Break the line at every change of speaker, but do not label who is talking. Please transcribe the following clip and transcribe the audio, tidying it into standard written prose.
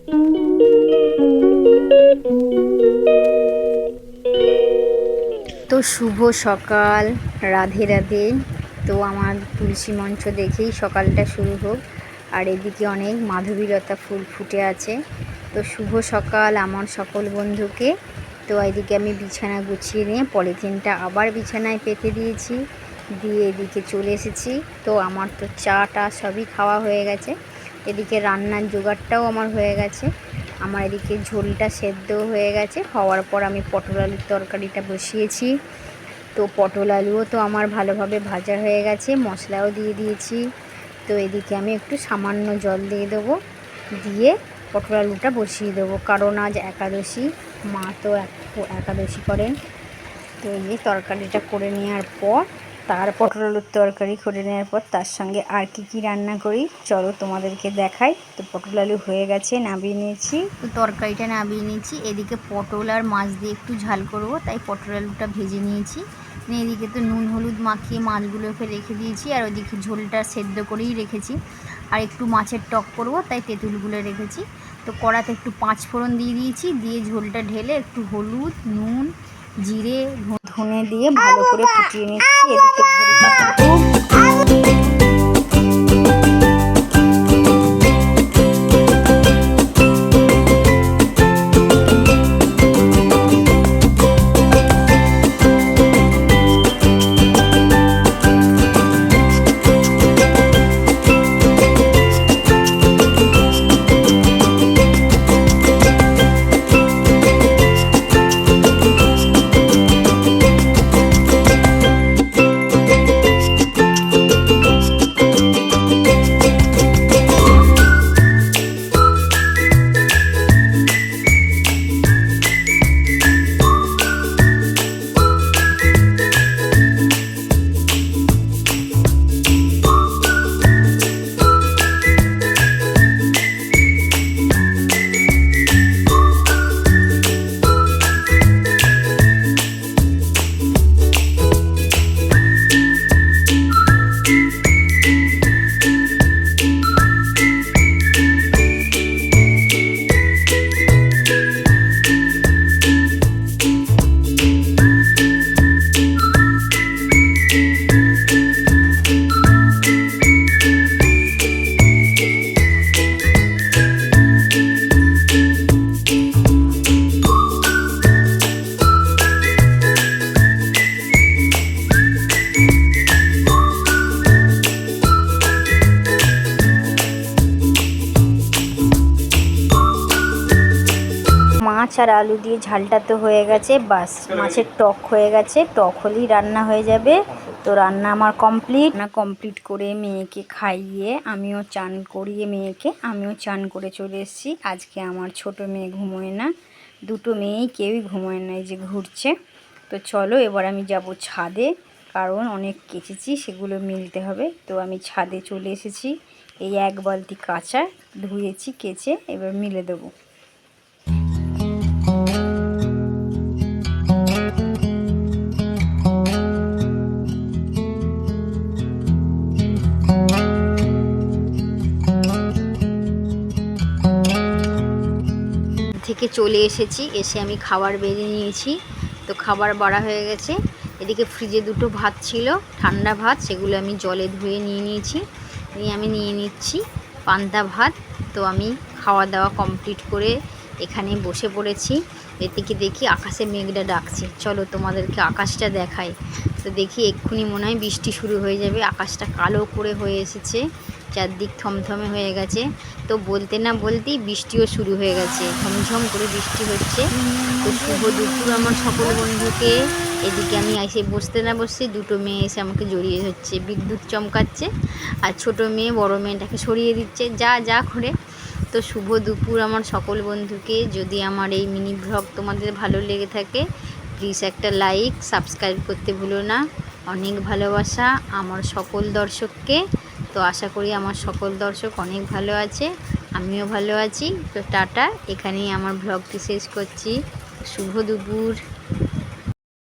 তো শুভ সকাল, রাধে রাধে। তো আমার তুলসী মঞ্চ দেখেই সকালটা শুরু হোক। আর এদিকে অনেক মাধবীলতা ফুল ফুটে আছে। তো শুভ সকাল আমার সকল বন্ধুকে। তো এদিকে আমি বিছানা গুছিয়ে নিয়ে পলিথিনটা আবার বিছানায় পেতে দিয়েছি, দিয়ে এদিকে চলে এসেছি। তো আমার তো চাটা সবই খাওয়া হয়ে গেছে। এদিকে রান্নার জোগাড়টাও আমার হয়ে গেছে। আমার এদিকে ঝোলটা সেদ্ধ হয়ে গেছে, হওয়ার পর আমি পটল আলুর তরকারিটা বসিয়েছি। তো পটল আলুও তো আমার ভালোভাবে ভাজা হয়ে গেছে, মশলাও দিয়ে দিয়েছি। তো এদিকে আমি একটু সামান্য জল দিয়ে দেবো, দিয়ে পটল আলুটা বসিয়ে দেবো, কারণ আজ একাদশী, মা তো একাদশী করেন। তো এই তরকারিটা করে নেওয়ার পর, তার পটল আলুর তরকারি করে নেওয়ার পর তার সঙ্গে আর কি রান্না করি চলো তোমাদেরকে দেখাই। তো পটল আলু হয়ে গেছে, নামিয়ে নিয়েছি। তো তরকারিটা নামিয়ে নিয়েছি। এদিকে পটল আর মাছ দিয়ে একটু ঝাল করব, তাই পটল আলুটা ভেজে নিয়েছি। এদিকে তো নুন হলুদ মাখিয়ে মাছগুলোকে রেখে দিয়েছি, আর ওদিকে ঝোলটা সেদ্ধ করেই রেখেছি। আর একটু মাছের টক করব, তাই তেঁতুলগুলো রেখেছি। তো কড়াতে একটু 5 ফোড়ন দিয়ে দিয়েছি, দিয়ে ঝোলটা ঢেলে একটু হলুদ, নুন, জিরে, ধনে দিয়ে ভালো করে ফুটিয়ে নিচ্ছি। এদিকে ঝোলটা ফুটুক। মাছ আর আলু দিয়ে ঝালটা তো হয়ে গেছে, বাস মাছের টক হয়ে গেছে, টক হলেই রান্না হয়ে যাবে। তো রান্না আমার কমপ্লিট। রান্না কমপ্লিট করে মেয়েকে খাইয়ে আমিও চান করিয়ে মেয়েকে আমিও চান করে চলে এসেছি। আজকে আমার ছোট মেয়ে ঘুমোয় না, দুটো মেয়েই কেউই ঘুমোয় না, এই যে ঘুরছে। তো চলো এবার আমি যাব ছাদে, কারণ অনেক কেচেছি, সেগুলো মিলতে হবে। তো আমি ছাদে চলে এসেছি। এই 1 বালতি কাঁচা ধুয়েছি, কেচে এবার মিলে দেবো। থেকে চলে এসেছি, এসে আমি খাবার বেড়ে নিয়েছি। তো খাবার বাড়া হয়ে গেছে। এদিকে ফ্রিজে 2টো ভাত ছিল, ঠান্ডা ভাত, সেগুলো আমি জলে ধুয়ে নিয়েছি। নিয়ে আমি নিয়ে নিচ্ছি পান্তা ভাত। তো আমি খাওয়া দাওয়া কমপ্লিট করে এখানে বসে পড়েছি। এদিকে দেখি আকাশে মেঘটা ডাকছে, চলো তোমাদেরকে আকাশটা দেখাই। তো দেখি এক্ষুনি মনে হয় বৃষ্টি শুরু হয়ে যাবে, আকাশটা কালো করে হয়ে এসেছে, চারদিক থমথমে হয়ে গেছে। তো বলতে না বলতেই বৃষ্টিও শুরু হয়ে গেছে, ঝমঝম করে বৃষ্টি হচ্ছে। তো শুভ দুপুর আমার সকল বন্ধুকে। এদিকে আমি এসে বসতে না বসতে 2টো মেয়ে এসে আমাকে জড়িয়ে ধরছে, বিদ্যুৎ চমকাচ্ছে, আর ছোট মেয়ে বড় মেয়েটাকে সরিয়ে দিচ্ছে যা করে। তো শুভ দুপুর আমার সকল বন্ধুকে। যদি আমার এই মিনি ব্লগ তোমাদের ভালো লেগে থাকে, প্লিজ একটা লাইক, সাবস্ক্রাইব করতে ভুলো না। অনেক ভালোবাসা আমার সকল দর্শককে। তো আশা করি আমার সকল দর্শক অনেক ভালো আছে, আমিও ভালো আছি। তো টাটা, এখানেই আমার ব্লগটি শেষ করছি। শুভ দুপুর।